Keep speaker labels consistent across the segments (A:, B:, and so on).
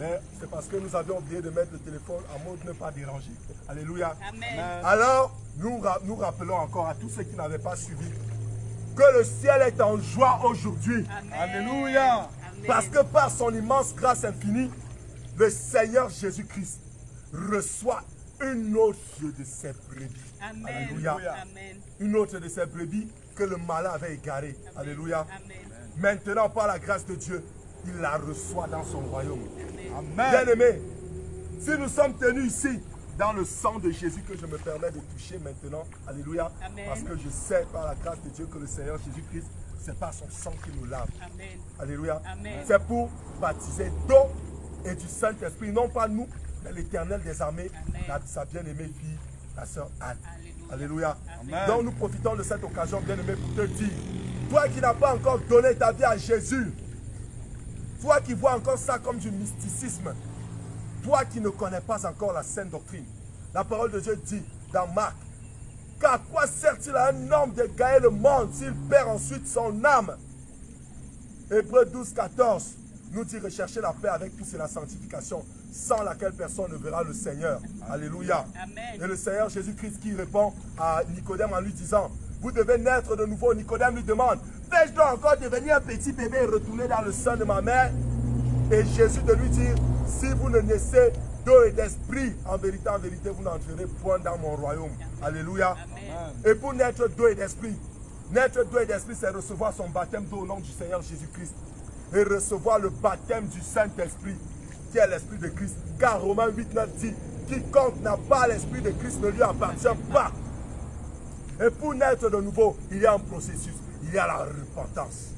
A: Mais c'est parce que nous avions oublié de mettre le téléphone en mode ne pas déranger. Alléluia.
B: Amen.
A: Alors, nous rappelons encore à tous ceux qui n'avaient pas suivi que le ciel est en joie aujourd'hui.
B: Amen.
A: Alléluia.
B: Amen.
A: Parce que par son immense grâce infinie, le Seigneur Jésus-Christ reçoit une autre de ses brebis.
B: Amen.
A: Alléluia.
B: Amen.
A: Une autre de ses brebis que le malin avait égarée. Alléluia.
B: Amen.
A: Maintenant, par la grâce de Dieu, il la reçoit dans son royaume.
B: Amen.
A: Bien-aimés, si nous sommes tenus ici, dans le sang de Jésus que je me permets de toucher maintenant, alléluia,
B: Amen.
A: parce que je sais par la grâce de Dieu que le Seigneur Jésus-Christ, c'est par son sang qui nous lave.
B: Amen.
A: Alléluia.
B: Amen.
A: C'est pour baptiser d'eau et du Saint-Esprit, non pas nous, mais l'Éternel des armées, sa bien-aimée fille, la sœur Anne.
B: Alléluia.
A: Alléluia.
B: Amen.
A: Donc nous profitons de cette occasion, bien-aimé, pour te dire, toi qui n'as pas encore donné ta vie à Jésus, toi qui vois encore ça comme du mysticisme, toi qui ne connais pas encore la sainte doctrine, la parole de Dieu dit dans Marc, qu'à quoi sert-il à un homme de gagner le monde s'il perd ensuite son âme? Hébreux 12, 14 nous dit rechercher la paix avec tous et la sanctification, sans laquelle personne ne verra le Seigneur. Alléluia.
B: Amen.
A: Et le Seigneur Jésus-Christ qui répond à Nicodème en lui disant, vous devez naître de nouveau. Nicodème lui demande, vais-je donc encore devenir un petit bébé et retourner dans le sein de ma mère? Et Jésus de lui dire, si vous ne naissez d'eau et d'esprit, en vérité, vous n'entrerez point dans mon royaume. Alléluia.
B: Amen.
A: Et pour naître d'eau et d'esprit, c'est recevoir son baptême d'eau au nom du Seigneur Jésus-Christ. Et recevoir le baptême du Saint-Esprit, qui est l'Esprit de Christ. Car Romains 8, 9 dit, quiconque n'a pas l'Esprit de Christ ne lui appartient pas. Et pour naître de nouveau, il y a un processus, il y a la repentance.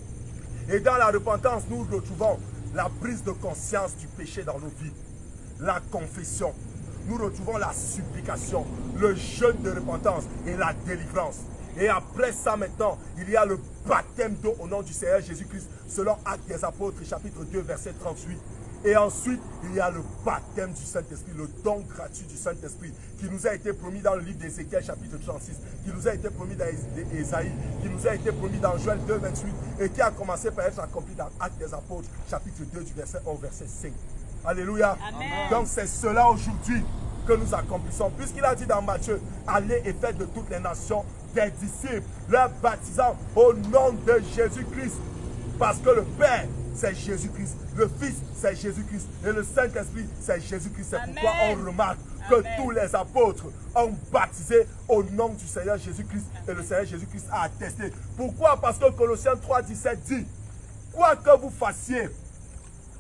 A: Et dans la repentance, nous retrouvons la prise de conscience du péché dans nos vies, la confession. Nous retrouvons la supplication, le jeûne de repentance et la délivrance. Et après ça maintenant, il y a le baptême d'eau au nom du Seigneur Jésus-Christ, selon Actes des Apôtres, chapitre 2, verset 38. Et ensuite, il y a le baptême du Saint-Esprit, le don gratuit du Saint-Esprit, qui nous a été promis dans le livre d'Ézéchiel, chapitre 36, qui nous a été promis dans Ésaïe, qui nous a été promis dans Joël 2, 28, et qui a commencé par être accompli dans Actes des Apôtres, chapitre 2, du verset 1 au verset 5. Alléluia.
B: Amen.
A: Donc c'est cela aujourd'hui que nous accomplissons. Puisqu'il a dit dans Matthieu, allez et faites de toutes les nations des disciples, leur baptisant au nom de Jésus-Christ. Parce que le Père, c'est Jésus-Christ. Le Fils, c'est Jésus-Christ. Et le Saint-Esprit, c'est Jésus-Christ. C'est pourquoi on remarque que tous les apôtres ont baptisé au nom du Seigneur Jésus-Christ. Et le Seigneur Jésus-Christ a attesté. Pourquoi? Parce que Colossiens 3, 17 dit, quoi que vous fassiez,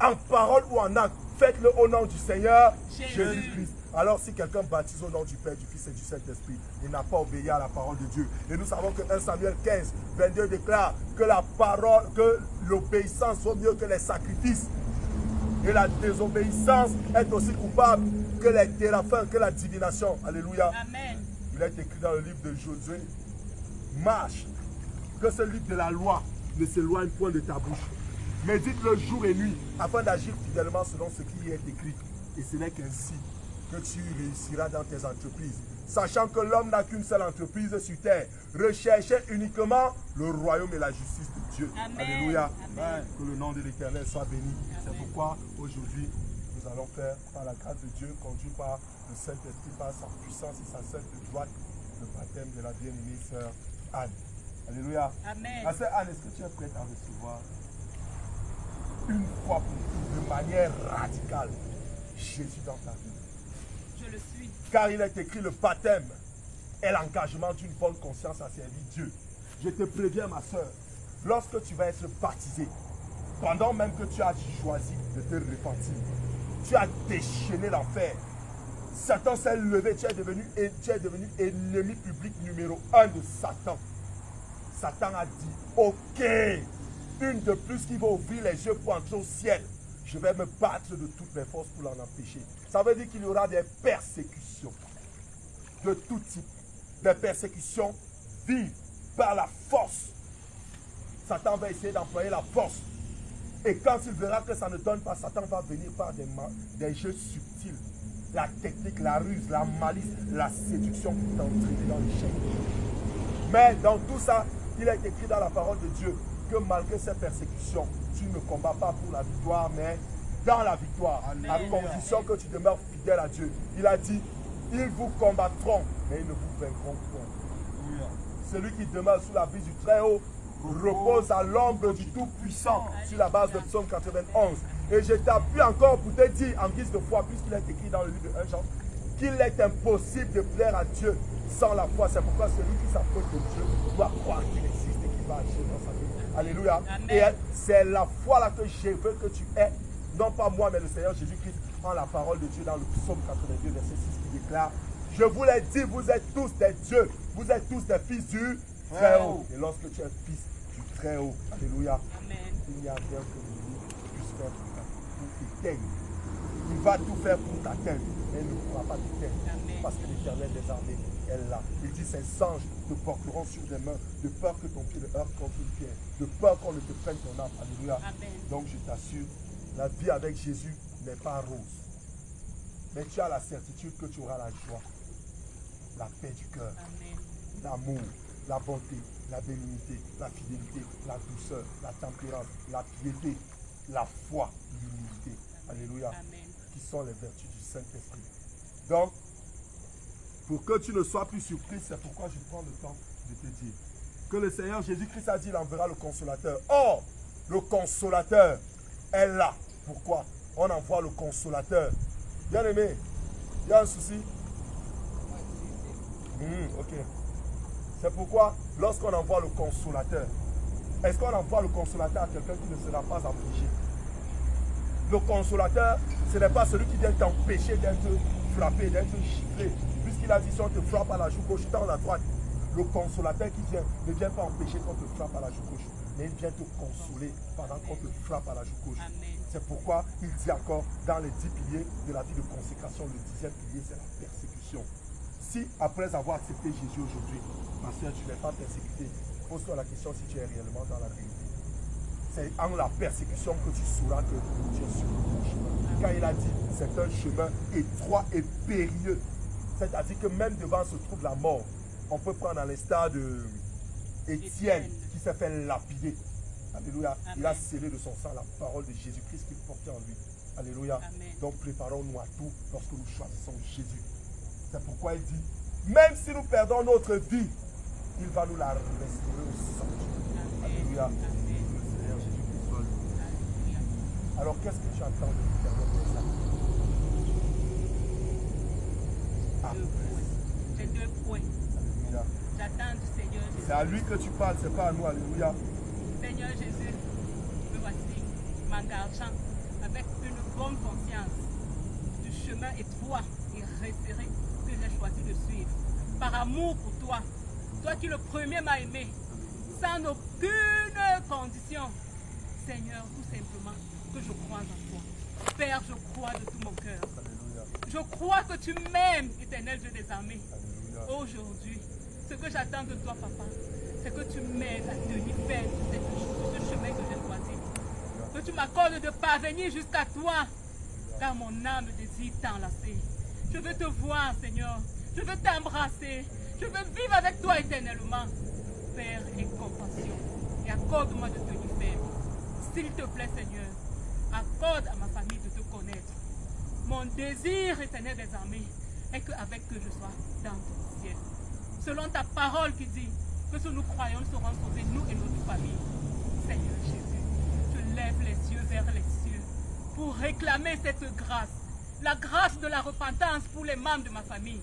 A: en parole ou en acte, faites-le au nom du Seigneur Jésus-Christ. Alors si quelqu'un baptise au nom du Père, du Fils et du Saint-Esprit, il n'a pas obéi à la parole de Dieu. Et nous savons que 1 Samuel 15, 22 déclare que la parole, que l'obéissance vaut mieux que les sacrifices. Et la désobéissance est aussi coupable que les téraphins, que la divination. Alléluia.
B: Amen.
A: Il est écrit dans le livre de Josué, marche, que ce livre de la loi ne s'éloigne point de ta bouche. Médite-le jour et nuit, afin d'agir fidèlement selon ce qui y est écrit. Et ce n'est qu'ainsi que tu réussiras dans tes entreprises. Sachant que l'homme n'a qu'une seule entreprise sur terre. Recherchez uniquement le royaume et la justice de Dieu.
B: Amen.
A: Alléluia.
B: Amen.
A: Que le nom de l'Éternel soit béni.
B: Amen.
A: C'est pourquoi aujourd'hui, nous allons faire, par la grâce de Dieu, conduit par le Saint-Esprit, par sa puissance et sa sainte droite, le baptême de la bien-aimée sœur Anne. Alléluia.
B: Amen.
A: Ma sœur Anne, est-ce que tu es prête à recevoir une fois pour toutes, de manière radicale, Jésus dans ta vie?
B: Je le suis.
A: Car il est écrit, le baptême est l'engagement d'une bonne conscience à servir Dieu. Je te préviens, ma soeur, lorsque tu vas être baptisé, pendant même que tu as choisi de te repentir, tu as déchaîné l'enfer. Satan s'est levé, tu es devenu ennemi public numéro 1 de Satan. Satan a dit, ok, une de plus qui va ouvrir les yeux pour entrer au ciel. Je vais me battre de toutes mes forces pour l'en empêcher. Ça veut dire qu'il y aura des persécutions de tout type. Des persécutions vives par la force. Satan va essayer d'employer la force. Et quand il verra que ça ne donne pas, Satan va venir par des jeux subtils. La technique, la ruse, la malice, la séduction pour t'entraîner dans l'échec. Mais dans tout ça, il est écrit dans la parole de Dieu que malgré ces persécutions, tu ne combats pas pour la victoire, mais dans la victoire, à condition que tu demeures fidèle à Dieu. Il a dit, ils vous combattront, mais ils ne vous vaincront point. Celui qui demeure sous la brise du Très-Haut repose à l'ombre du Tout-Puissant, sur la base de Psaume 91. Et je t'appuie encore pour te dire, en guise de foi, puisqu'il est écrit dans le livre de 1 Jean, qu'il est impossible de plaire à Dieu sans la foi. C'est pourquoi celui qui s'approche de Dieu doit croire qu'il existe et qu'il va agir dans sa vie. Alléluia.
B: Amen.
A: Et c'est la foi là que je veux que tu aies, non pas moi, mais le Seigneur Jésus-Christ, en la parole de Dieu dans le psaume 82, verset 6, qui déclare, je vous l'ai dit, vous êtes tous des dieux, vous êtes tous des fils du Très-Haut. Et lorsque tu es fils du Très-Haut, alléluia,
B: Amen.
A: il n'y a rien que lui puisse faire pour t'éteindre. Il va tout faire pour t'atteindre, mais il ne pourra pas t'éteindre.
B: Amen.
A: Parce que l'Éternel des armées est là. Il dit, ses anges te porteront sur des mains, de peur que ton pied ne heurte contre une pierre, de peur qu'on ne te prenne ton âme. Alléluia.
B: Amen.
A: Donc je t'assure, la vie avec Jésus n'est pas rose. Mais tu as la certitude que tu auras la joie, la paix du cœur,
B: Amen.
A: l'amour, la bonté, la bénignité, la fidélité, la douceur, la tempérance, la piété, la foi, l'humilité. Alléluia.
B: Amen.
A: Qui sont les vertus du Saint-Esprit. Donc, pour que tu ne sois plus surpris, c'est pourquoi je prends le temps de te dire que le Seigneur Jésus-Christ a dit qu'il enverra le Consolateur. Or, le Consolateur est là. Pourquoi? On envoie le Consolateur. Bien aimé, il y a un souci? Ok. C'est pourquoi, lorsqu'on envoie le Consolateur, est-ce qu'on envoie le Consolateur à quelqu'un qui ne sera pas affligé? Le Consolateur, ce n'est pas celui qui vient t'empêcher d'être frappé, d'être giflé. Puisqu'il a dit, si on te frappe à la joue gauche, tends la droite. Le Consolateur qui vient ne vient pas empêcher qu'on te frappe à la joue gauche, mais il vient te consoler pendant qu'on te frappe à la joue gauche.
B: Amen.
A: C'est pourquoi il dit encore, dans les 10 piliers de la vie de consécration, le 10e pilier, c'est la persécution. Si, après avoir accepté Jésus aujourd'hui, ma soeur, tu n'es pas persécuté, pose-toi la question si tu es réellement dans la vérité. C'est en la persécution que tu sauras que tu es sur le bon chemin. Quand il a dit, c'est un chemin étroit et périlleux. C'est-à-dire que même devant se trouve la mort. On peut prendre à l'instar de Étienne qui s'est fait lapider. Alléluia.
B: Amen.
A: Il a scellé de son sang la parole de Jésus-Christ qu'il portait en lui. Alléluia.
B: Amen. Donc
A: préparons-nous à tout lorsque nous choisissons Jésus. C'est pourquoi il dit, même si nous perdons notre vie, il va nous la restaurer au centre. Alléluia. Le Seigneur Jésus-Christ soit loué. Alors qu'est-ce que tu attends de l'éternel pour ça?
B: J'ai 2 points.
A: Alléluia.
B: J'attends du Seigneur Jésus.
A: C'est à lui que tu parles, c'est pas à nous. Alléluia.
B: Seigneur Jésus, me voici m'engageant avec une bonne conscience du chemin étroit et resserré que j'ai choisi de suivre. Par amour pour toi, toi qui le premier m'as aimé, sans aucune condition. Seigneur, tout simplement que je crois en toi. Père, je crois de tout mon cœur.
A: Alléluia.
B: Je crois que tu m'aimes, éternel Dieu des armées.
A: Alléluia.
B: Aujourd'hui, ce que j'attends de toi, papa, c'est que tu m'aides à tenir ferme sur ce chemin que j'ai choisi. Que tu m'accordes de parvenir jusqu'à toi, car mon âme désire t'enlacer. Je veux te voir, Seigneur. Je veux t'embrasser. Je veux vivre avec toi éternellement. Père, aie compassion et accorde-moi de tenir ferme. S'il te plaît, Seigneur, accorde à ma famille de te connaître. Mon désir éternel des armées est qu'avec eux je sois dans ton ciel. Selon ta parole qui dit que si nous croyons, nous serons sauvés, nous et notre famille. Seigneur Jésus, je lève les yeux vers les cieux pour réclamer cette grâce, la grâce de la repentance pour les membres de ma famille.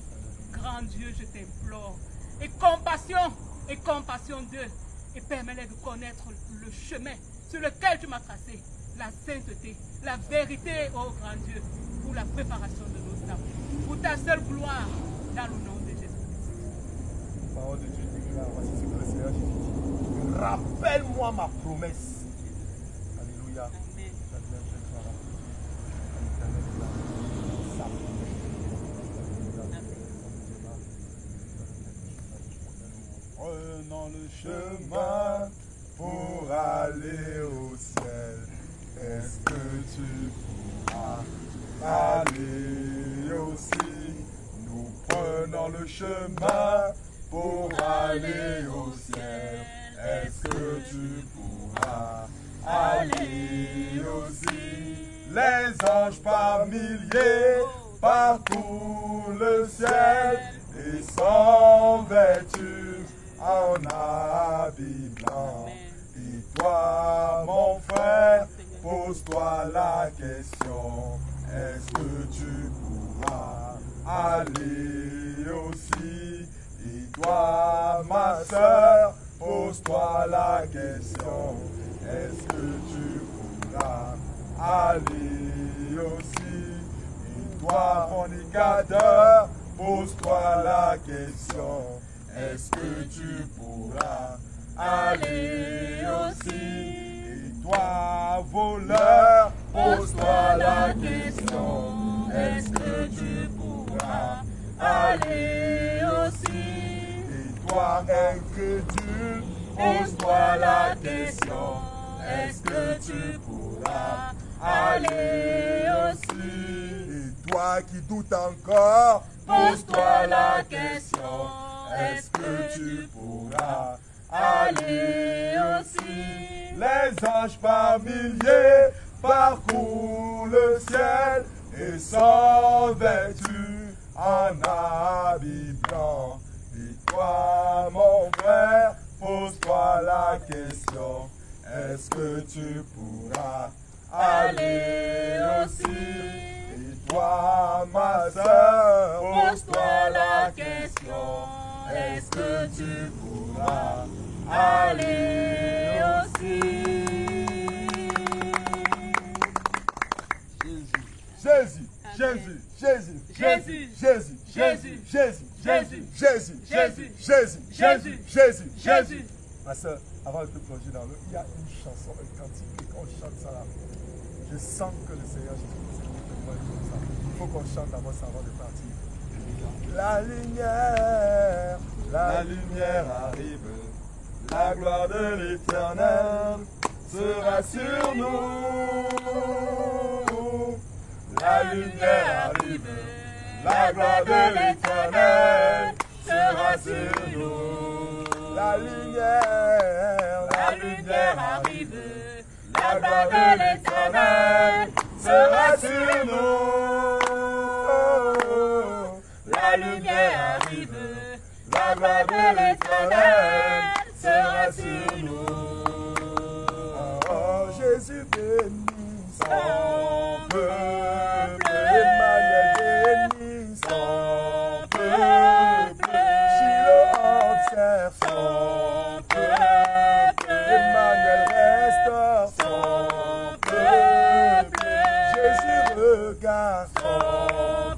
B: Grand Dieu, je t'implore, et compassion d'eux, et permets-les de connaître le chemin sur lequel tu m'as tracé, la sainteté, la vérité, ô grand Dieu, pour la préparation de nos âmes, pour ta seule gloire, dans le nom de Jésus.
A: Parole de Dieu déclare, voici ce que le Seigneur Jésus dit. Rappelle-moi ma promesse. Alléluia.
B: Amen.
A: Prenons le chemin pour aller au ciel. Est-ce que tu pourras aller aussi? Nous prenons le chemin pour aller au ciel. Est-ce que tu pourras aller aussi? Les anges par milliers parcourent le ciel et sont vêtus en habit blanc. Et toi, mon frère, pose-toi la question, est-ce que tu pourras aller aussi? Et toi, ma soeur, pose-toi la question, est-ce que tu pourras aller aussi? Et toi, fornicateur, pose-toi la question, est-ce que tu pourras aller aussi? Et toi, voleur, pose-toi la question, est-ce que tu pourras aller aussi? Et toi, incrédule, pose-toi la question, est-ce que tu pourras aller aussi? Et toi qui doutes encore, pose-toi la question, est-ce que tu pourras aller aussi? Les anges par milliers parcourent le ciel et sont vêtus en habit blanc. Et toi, mon frère, pose-toi la question, est-ce que tu pourras aller aussi? Et toi, ma soeur, pose-toi la question, est-ce que tu pourras aller aussi? Jésus, Jésus, Jésus, Jésus, Jésus, Jésus, Jésus, Jésus, Jésus, Jésus, Jésus, Jésus, Jésus, Jésus. Ma soeur, avant de te plonger dans l'eau, il y a une chanson, un cantique, et quand on chante ça là, je sens que le Seigneur Jésus-Christ est comme ça. Il faut qu'on chante d'abord ça avant de partir. La lumière arrive, la gloire de l'Éternel sera sur nous. La lumière arrive, la gloire de l'Éternel sera sur nous. La lumière arrive, la gloire de l'Éternel sera sur nous. La lumière arrive, la gloire de l'Éternel sera sur nous. Oh, Jésus bénit son peuple, Emmanuel bénit son peuple, Shiloh observe son peuple, Emmanuel restaure son peuple, Jésus regarde son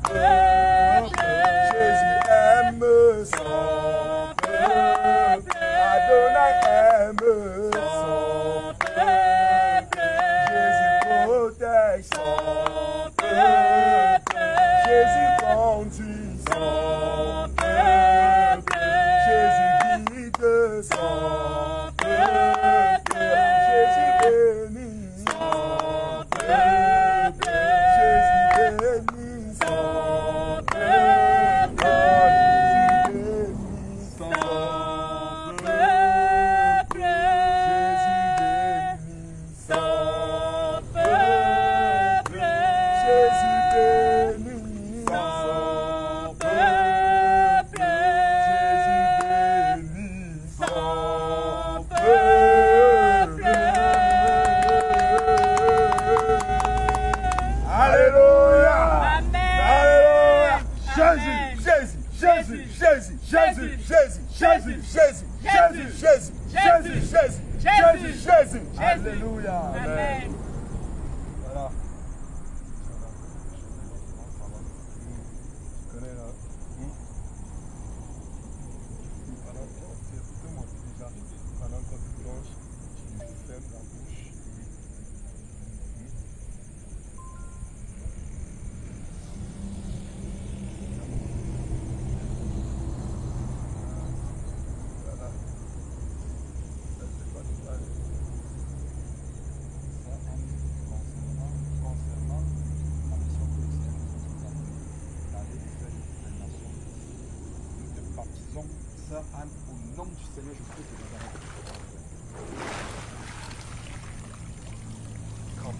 A: peuple, Jésus aime son peuple, Adonai aime son peuple, Jésus protège son peuple, Jésus conduit son peuple, Jésus guide son peuple, Jésus bénit son peuple, Jésus bénit son peuple, Jésus bénit son peuple, Jésus bénit son peuple, Jésus bénit son peuple, Jésus bénit son peuple. Alléluia!
B: Amen.
A: Alléluia!
B: Amen.
A: Jésus, Jésus, Jésus, Jésus, Jésus, Jésus, Jésus, Jésus, Jésus, Jésus, Jésus, Jésus, Jésus. Alléluia!
B: Amen.
A: Voilà. Tu connais là? Pendant qu'on te plonge, tu fermes la bouche. Voilà. Ça, c'est pas du mal.
C: Concernant la mission que le Seigneur nous a donnée, d'aller faire les nations, nous te baptisons, sœur Anne, au nom du Seigneur Jésus-Christ de Nazareth. Comme.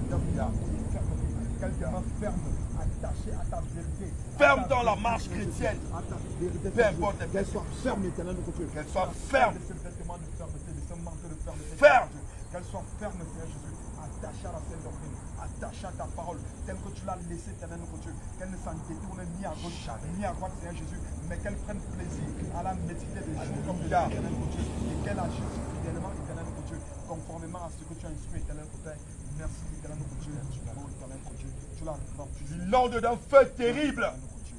D: Alléluia. Qu'elle demeure ferme, attachée à ta vérité.
A: Ferme dans la marche chrétienne.
D: À ta vérité.
A: Peu importe.
D: Qu'elle soit ferme, éternel, notre Dieu.
A: Qu'elle soit ferme.
D: De ce vêtement de fermeté, de ce manteau de fermeté.
A: Ferme.
D: Qu'elle soit ferme, Seigneur Jésus. Attachée à la sainte doctrine. Attachée à ta parole. Telle que tu l'as laissée, éternel, notre Dieu. Qu'elle ne s'en détourne ni à gauche, ni à droite, Seigneur Jésus. Mais qu'elle prenne plaisir à la méditer des jours comme de nuit, éternel, notre Dieu. Et qu'elle agisse fidèlement, éternel, notre Dieu. Conformément à ce que tu as instruit, éternel, notre Père. Merci, éternel, notre Dieu. Oh, éternel, notre Dieu. Tu l'as rempli.
A: Du nom d'un feu terrible.
D: Tu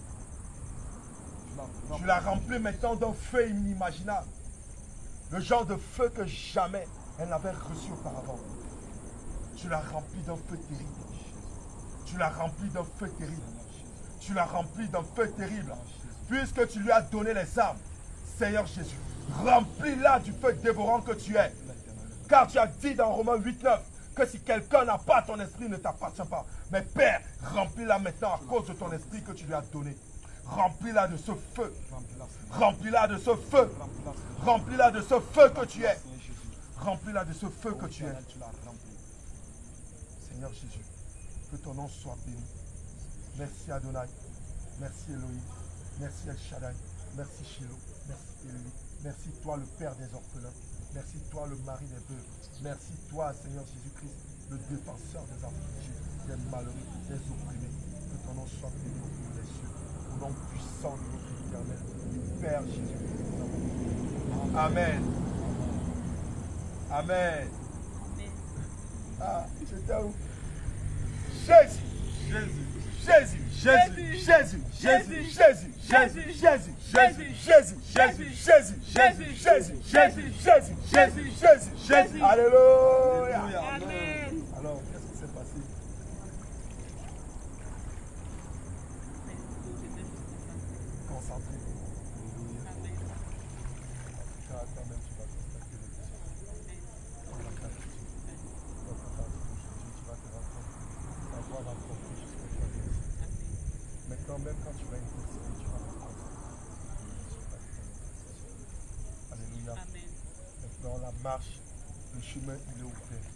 A: Tu l'as rempli maintenant d'un feu inimaginable. Le genre de feu que jamais elle n'avait reçu auparavant. Tu l'as rempli d'un feu terrible. Tu l'as rempli d'un feu terrible. Tu l'as rempli d'un feu terrible. Puisque tu lui as donné les armes, Seigneur Jésus, remplis-la du feu dévorant que tu es. Car tu as dit dans Romains 8:9 que si quelqu'un n'a pas ton esprit, il ne t'appartient pas. Mais Père, remplis-la maintenant à cause de ton esprit que tu lui as donné. Remplis-la de ce feu. Remplis-la de ce feu. Remplis-la de ce feu que tu es. Remplis-la de ce feu que tu es. Seigneur Jésus, que ton nom soit béni. Merci Adonai. Merci Elohim. Merci El Shaddai. Merci Shiloh. Merci Elohim. Merci toi le Père des orphelins. Merci toi le mari des veuves. Merci toi Seigneur Jésus-Christ, le défenseur des affligés, des malheureux, des opprimés. Que ton nom soit béni au bout des cieux. Au nom puissant de notre éternel, du Père Jésus-Christ. Amen. Amen. Ah, c'était où? Jésus. Jésus. Jésus. Jésus. Jésus. Jésus. Jésus. Jésus. Jésus. Jésus. Jésus. Jésus. Jésus. Jésus. Jésus. Jésus. Jésus. Jésus. Jésus. Alléluia.
B: Amen.
A: Alors, qu'est-ce qui s'est passé? Concentré.
B: Amen.
A: Car toi-même, tu vas constater le Dieu. Dans la gratitude. Dans ta grâce, tu vas te rendre compte. Ta voix va porter jusqu'à toi. Maintenant, même quand tu vas intercéder, tu vas reconnaître. Alléluia.
B: Amen.
A: Maintenant, la marche, le chemin, il est ouvert.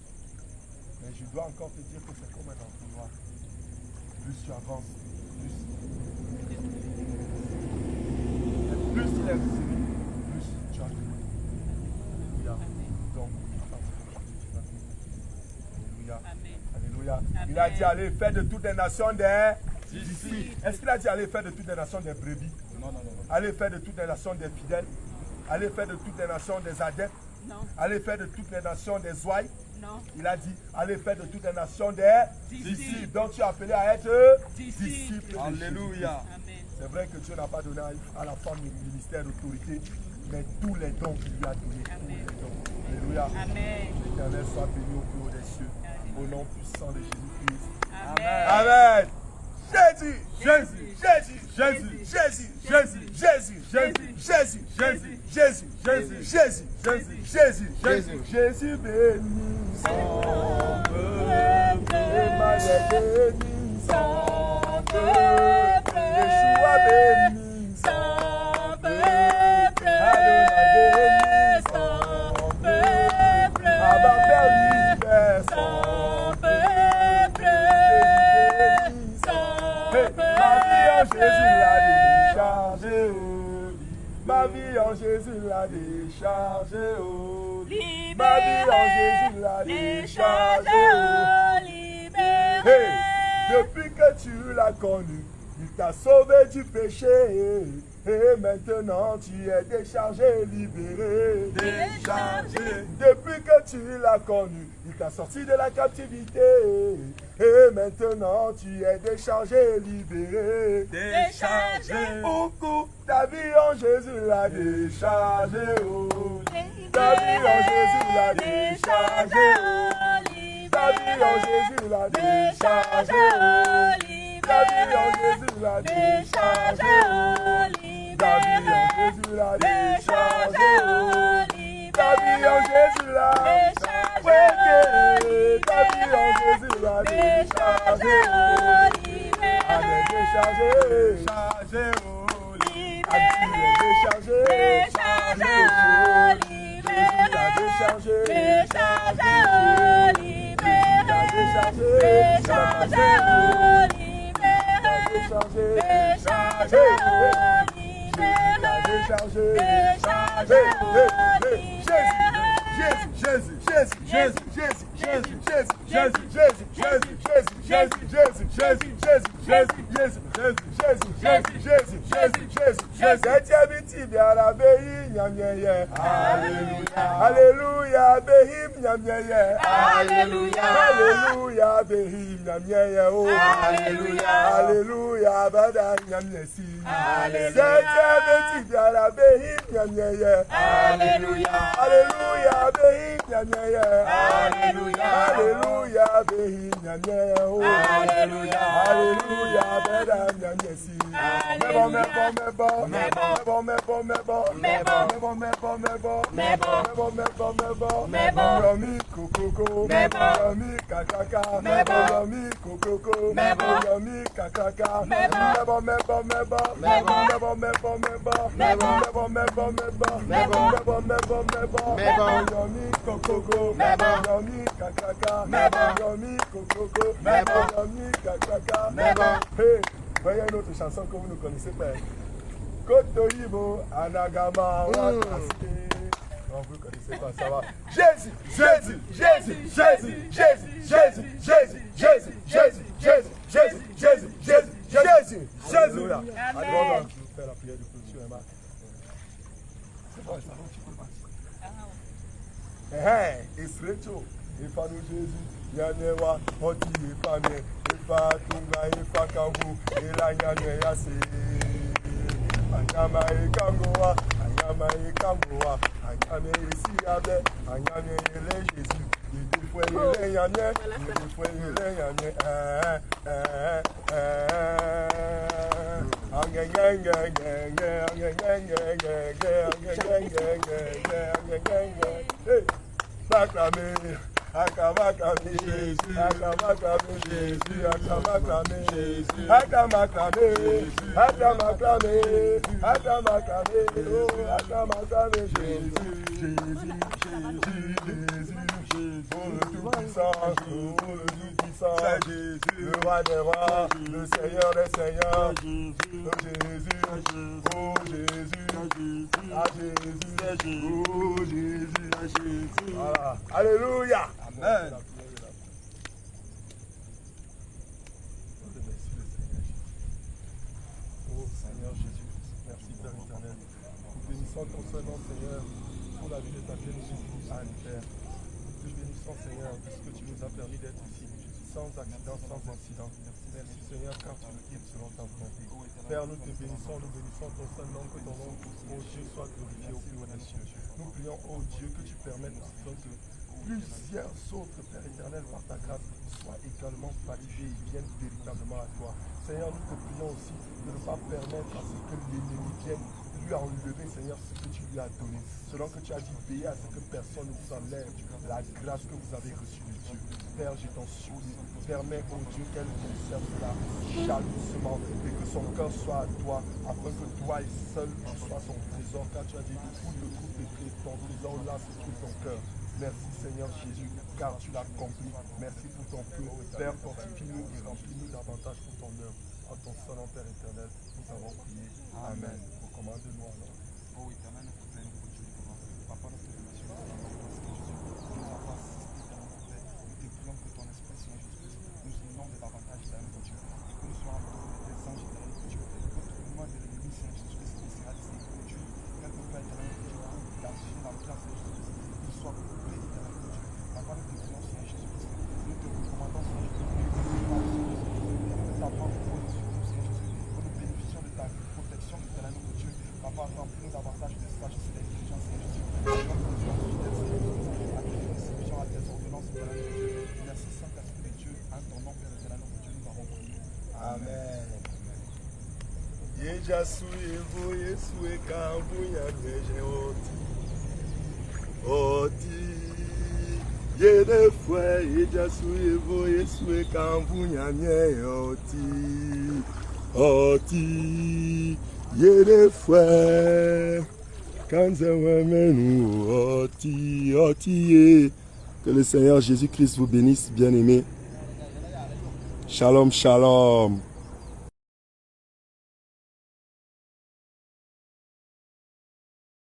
A: Mais je dois encore te dire que c'est comme un entonnoir. Plus tu avances, plus il est reçu, plus tu as donné. Alléluia. Donc, Alléluia.
B: Amen.
A: Alléluia.
B: Amen.
A: Il a dit allez faire de toutes les nations des disciples. Est-ce qu'il a dit allez faire de toutes les nations des brebis?
C: Non.
A: Allez faire de toutes les nations des fidèles. Allez faire de toutes les nations des adeptes.
B: Non.
A: Allez faire de toutes les nations des ouailles.
B: Non.
A: Il a dit allez faire de toutes les nations des disciples. Donc tu es appelé à être disciple. de
C: Alléluia.
B: Amen.
A: C'est vrai que Dieu n'a pas donné à la femme le ministère d'autorité, mais tous les dons qu'il lui a donnés. Tous les dons. Alléluia.
B: Amen.
A: L'Éternel soit béni au plus haut des cieux. Au nom puissant de Jésus-Christ.
B: Amen.
A: Amen. Jésus, Jésus, Jésus, Jésus, Jésus, Jésus, Jésus, Jésus, Jésus, Jésus, Jésus, Jésus, Jésus, Jésus, Jésus, Jésus, Jésus béni son peuple, Emmanuel béni son peuple, Yeshua béni son peuple, Adonai béni son peuple, Abba Père libère son peuple, Jésus l'a déchargé, ma vie en Jésus l'a déchargé, ma vie en Jésus l'a déchargé. Hey, depuis que tu l'as connu, il t'a sauvé du péché. Et maintenant tu es déchargé, libéré. Déchargé. Depuis que tu l'as connu, il t'a sorti de la captivité. Et maintenant tu es déchargé, libéré.
B: Déchargé.
A: Beaucoup, ta vie en Jésus l'a déchargé. Oh. Ta vie en Jésus l'a déchargé. Oh. Ta vie en Jésus l'a déchargé. Oh. Ta vie en Jésus l'a déchargé. Oh. Ta vie en Jésus l'a déchargé. Ta vie en Jésus l'a déchargé. Ta vie en Jésus l'a déchargé. Elle est déchargée. Déchargée. Déchargé. Jésus l'a déchargé. Alléluia, behim nyamyeye. Alléluia, Alléluia, behim nyamyeye. Alléluia, Alléluia, bada nyamyesi. Alléluia, behim nyamyeye. Alléluia, Alléluia, behim nyamyeye. Alléluia, Alléluia, behim nyamyeye. Alléluia, Alléluia, bada nyamyesi. Mebo, mebo, mebo, mebo, mebo, mebo, mebo, mebo, mebo, Yomi kokoko, yomi kakaka, yomi kokoko, yomi kakaka, mebo mebo mebo, mebo mebo mebo, mebo mebo mebo, yomi kokoko, yomi kakaka, yomi kokoko, yomi kakaka. Hey, voyez une autre chanson que vous ne connaissez pas. Kotoyibo, Anagama, Wakaste. Non, vous ne connaissez pas, ça va. Jésus, Jésus, Jésus, Jésus, Jésus, Jésus, Jésus, Jésus, Jésus, Jésus, Jésus, Jésus, Jésus, Jésus, Jésus. Alléluia. Allez, on va faire la prière de clôture, Emma. C'est bon, je t'arrête, tu peux passer. Israël, Ifanu Jésus, Yanewa, Hoti, Ifame, Ifa Tunga, Ifa Kangu, Ilanyane Yase. Anyama Ikangoa, Anyama Ikangoa, Anyame Isiabe, Anyame Ele Jésus, il faut Ele Yane, il faut Ele Yane, Acclamez Jésus, acclamez Jésus, acclamez Jésus, acclamez Jésus, Jésus, oh le Tout-Puissant, Jésus, le Roi des Rois, le Seigneur des Seigneurs, oh Jésus, oh Jésus, ah Jésus, oh Jésus, ah Jésus, voilà, alléluia. Amen. Oh Seigneur Jésus, merci Père éternel. Nous bénissons ton seul nom Seigneur pour la vie de ta bien-aimée Anne Père. Nous te bénissons Seigneur puisque tu nous as permis d'être ici sans accident, sans incident. Merci Seigneur car tu nous guides selon ta volonté. Père, nous te bénissons ton seul nom, que ton nom, ô Dieu, soit glorifié au plus haut des cieux. Nous prions, ô Dieu, que tu permettes que plusieurs autres, Père éternel, par ta grâce, soient également baptisés et viennent véritablement à toi. Seigneur, nous te prions aussi de ne pas permettre à ce que l'ennemi vienne lui enlever, Seigneur, ce que tu lui as donné. Selon que tu as dit, veillez à ce que personne ne vous enlève la grâce que vous avez reçue de Dieu. Père, je t'en supplie, permets, ô Dieu, qu'elle conserve cela chaleureusement et que son cœur soit à toi, afin que toi et seul tu sois son trésor, car tu as dit, où te trouve les clés, ton trésor là se trouve ton cœur. Merci Seigneur Jésus, car tu l'as accompli. Merci pour ton feu. Père, fortifie-nous et remplis-nous davantage pour ton œuvre. En ton seul nom, Père éternel, nous avons prié. Amen. Recommande-nous alors.
C: Oh éternel, notre Père, notre Dieu, Papa, notre relation, nous n'avons pas assisté dans notre Père. Nous te prions que ton esprit, Seigneur Jésus, nous inonde davantage, éternel, notre Dieu. Que nous soyons entourés de tes anges, éternel, notre Dieu. Que tout le monde de l'ennemi, Seigneur Jésus, qui sera laissé, notre Dieu. Quelque part, éternel, notre Dieu, d'agir dans le plan, Seigneur Jésus, qu'il soit coupé, éternel, notre Dieu. Papa, nous te prions, Seigneur Jésus, nous te recommandons, Seigneur Jésus, nous apprends pour nous, Seigneur Jésus, que nous bénéficions de ta protection, éternel, notre Dieu. Papa, remplis-nous davantage de sagesse et d'intelligence, Seigneur Jésus. Afin que nous soyons fidèles, Seigneur Jésus, à tes réceptions, à tes ordonnances, éternel, notre Dieu. Merci, Saint-Esprit de Dieu, en ton nom, Père éternel, notre Dieu, nous avons prié.
A: Amen. Yejasu evo Yesu ekambu nyanyeje oti yede fwe yejasu evo Yesu ekambu nyanyeje oti yede fwe kanze wemenu oti ye. Que le Seigneur Jésus-Christ vous bénisse, bien-aimés. Shalom, shalom.